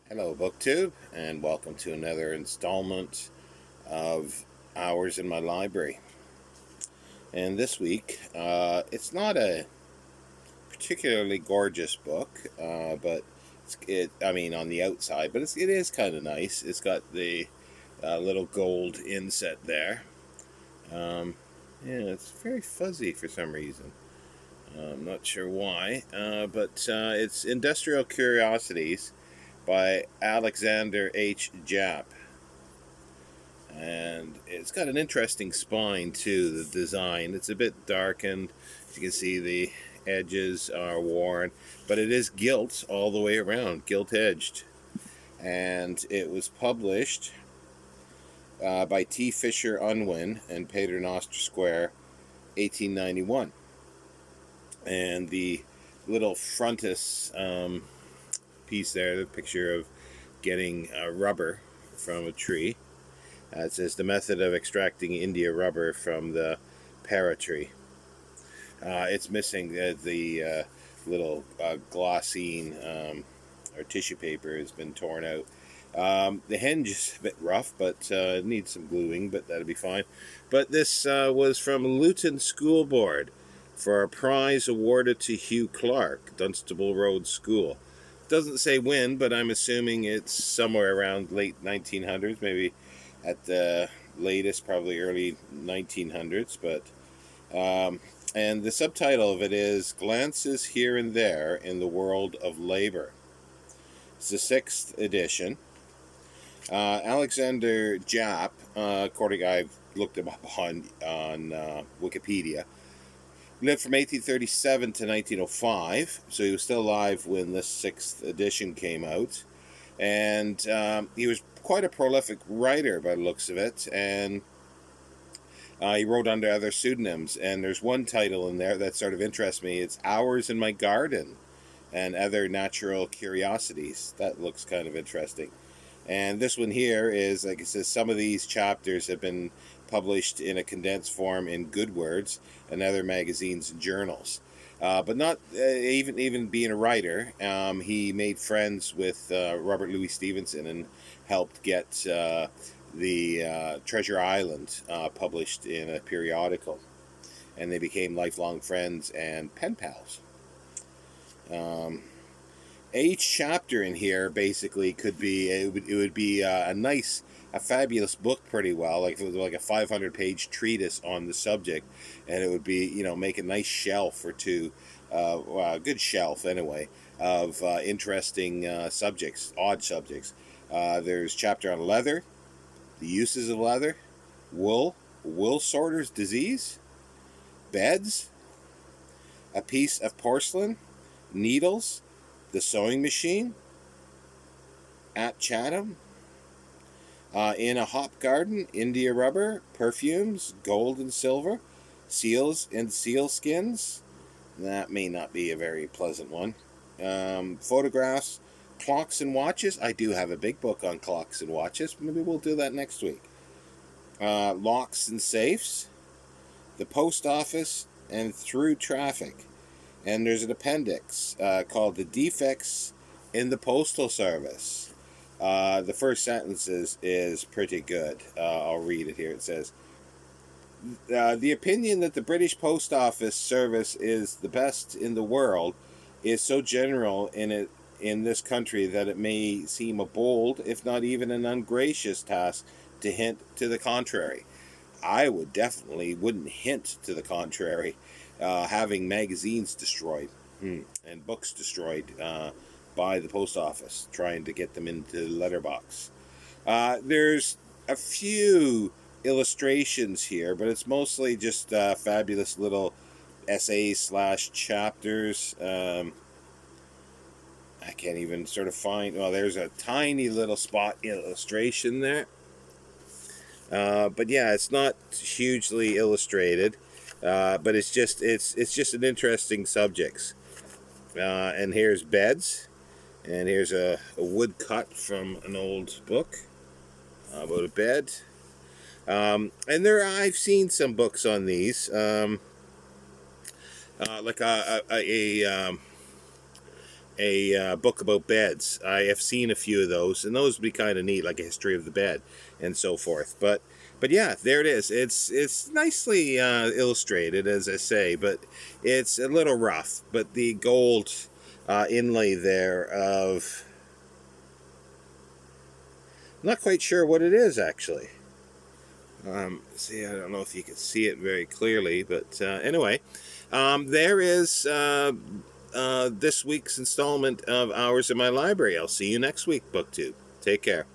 Hello, BookTube, and welcome to another installment of Hours in My Library. And this week, it's not a particularly gorgeous book, but on the outside, but it is kind of nice. It's got the little gold inset there. Um, yeah, it's very fuzzy for some reason. I'm not sure why, but it's Industrial Curiosities by Alexander H. Japp. And it's got an interesting spine too. The design, it's a bit darkened. As you can see, the edges are worn, but it is gilt all the way around, gilt edged. And it was published by T. Fisher Unwin and Paternoster Square, 1891. And the little frontis piece there, the picture of getting rubber from a tree. It says the method of extracting India rubber from the para tree. It's missing the little glossine or tissue paper has been torn out. The hinge is a bit rough, but it needs some gluing, but that'll be fine. But this was from Luton School Board for a prize awarded to Hugh Clark, Dunstable Road School. Doesn't say when, but I'm assuming it's somewhere around late 1900s, maybe at the latest, probably early 1900s. But and the subtitle of it is Glances Here and There in the World of Labor. It's the 6th edition. Alexander Japp, according I've looked him up on Wikipedia, lived from 1837 to 1905, so he was still alive when the 6th edition came out. And he was quite a prolific writer by the looks of it, and he wrote under other pseudonyms. And there's one title in there that sort of interests me. It's Hours in My Garden and Other Natural Curiosities. That looks kind of interesting. And this one here is, like it says, some of these chapters have been published in a condensed form in Good Words and other magazines and journals. But not even being a writer, he made friends with Robert Louis Stevenson and helped get the Treasure Island published in a periodical. And they became lifelong friends and pen pals. Each chapter in here basically could be it would be a fabulous book, pretty well, like if it was like a 500-page treatise on the subject, and it would be, make a nice shelf or two, a good shelf anyway, of interesting subjects, odd subjects. There's chapter on leather, the uses of leather, wool sorter's disease, beds, a piece of porcelain, needles, the sewing machine, at Chatham, in a hop garden, India rubber, perfumes, gold and silver, seals and seal skins. That may not be a very pleasant one. Photographs, clocks and watches. I do have a big book on clocks and watches. Maybe we'll do that next week. Locks and safes, the post office, and through traffic. And there's an appendix called The Defects in the Postal Service. The first sentence is pretty good. I'll read it here. It says, the opinion that the British Post Office service is the best in the world is so general in this country that it may seem a bold, if not even an ungracious task to hint to the contrary. I wouldn't hint to the contrary. Having magazines destroyed and books destroyed by the post office, trying to get them into the letterbox. There's a few illustrations here, but it's mostly just fabulous little essays / chapters. I can't even sort of find. Well, there's a tiny little spot illustration there. But yeah, it's not hugely illustrated, but it's just an interesting subject. And here's beds, and here's a wood cut from an old book about a bed. And I've seen some books on these, like a book about beds. I have seen a few of those, and those would be kind of neat, like a history of the bed and so forth. But yeah, there it is. It's nicely illustrated, as I say, but it's a little rough. But the gold inlay there of, I'm not quite sure what it is actually. See, I don't know if you can see it very clearly, but anyway, there is this week's installment of Hours in My Library. I'll see you next week, BookTube. Take care.